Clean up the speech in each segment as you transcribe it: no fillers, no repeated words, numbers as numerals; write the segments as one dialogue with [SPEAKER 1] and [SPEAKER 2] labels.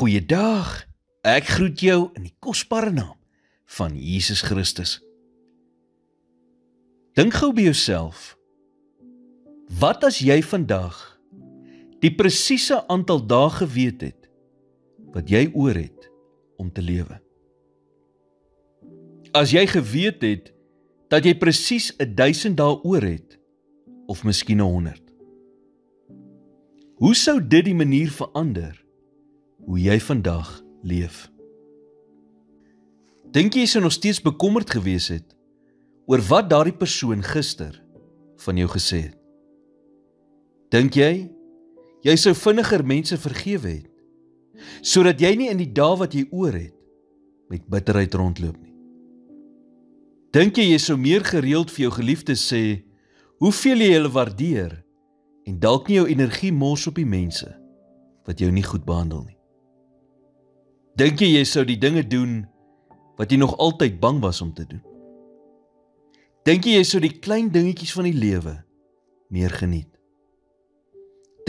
[SPEAKER 1] Goeiedag, ek groet jou in die kosbare naam van Jesus Christus. Dink gou by jouself, wat as jy vandag die presiese aantal dae geweet het, wat jy oor het om te lewe? As jy geweet het, dat jy presies 1000 dae oor het, of miskien 100. Hoe sou dit die manier verander, hoe jy vandag leef? Dink jy sou nog steeds bekommerd gewees het, oor wat daardie persoon gister van jou gesê het? Dink jy sou vinniger mense vergewe het, sodat jy nie in die dae wat jy oor het, met bitterheid rondloop nie? Dink jy sou meer gereeld vir jou geliefdes sê, hoeveel jy hulle waardeer, en dalk nie jou energie mors op die mense, wat jou nie goed behandel nie? Dink jy sou die dinge doen, wat jy nog altyd bang was om te doen? Dink jy sou die klein dingetjies van die lewe meer geniet?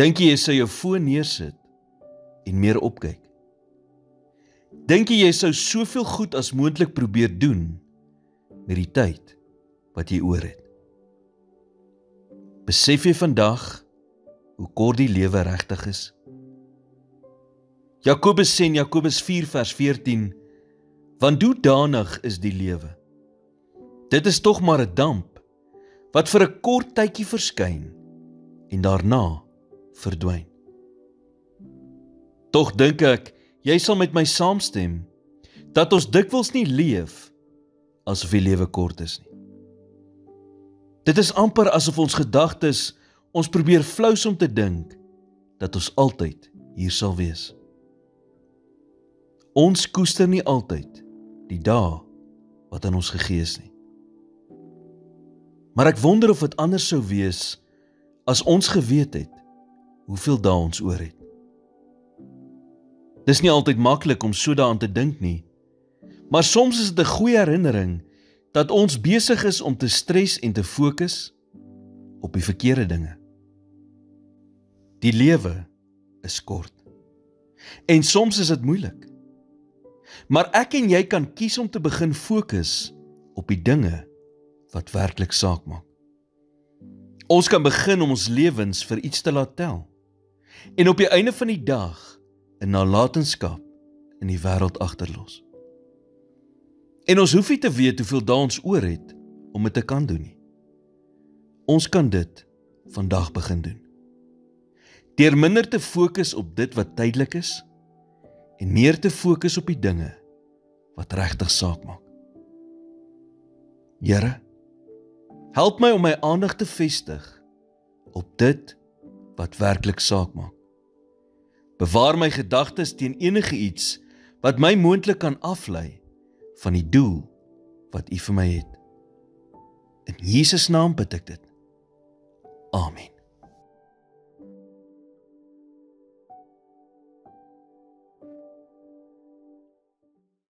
[SPEAKER 1] Dink jy sou jou foon neersit en meer opkyk? Dink jy sou soveel goed as moontlik probeer doen met die tyd wat jy oor het? Besef jy vandag hoe kort die lewe regtig is? Jakobus sê in Jakobus 4 vers 14, want hoedanig is die lewe? Dit is tog maar 'n damp, wat vir 'n kort tydjie verskyn, en daarna verdwyn. Tog dink ek, jy sal met my saamstem, dat ons dikwels nie leef, asof die lewe kort is nie. Dit is amper asof ons gedagtes ons probeer flous om te dink, dat ons altyd hier sal wees. Ons koester nie altyd die dae wat aan ons gegee is nie. Maar ek wonder of dit anders sou wees, as ons geweet het, hoeveel dae ons oor het. Dis nie altyd maklik om so daaraan te dink nie, maar soms is dit 'n goeie herinnering, dat ons besig is om te stres en te fokus op die verkeerde dinge. Die lewe is kort, en soms is dit moeilik. Maar ek en jy kan kies om te begin fokus op die dinge wat werklik saak maak. Ons kan begin om ons lewens vir iets te laat tel, en op die einde van die dag 'n nalatenskap in die wêreld agterlos. En ons hoef nie te weet hoeveel dae ons oor het om dit te kan doen nie. Ons kan dit vandag begin doen. Deur minder te fokus op dit wat tydelik is, en meer te fokus op die dinge wat regtig saak maak. Here, help my om my aandag te vestig op dit wat werklik saak maak. Bewaar my gedagtes teen enige iets wat my moontlik kan aflei van die doel wat U vir my het. In Jesus naam bid ek dit.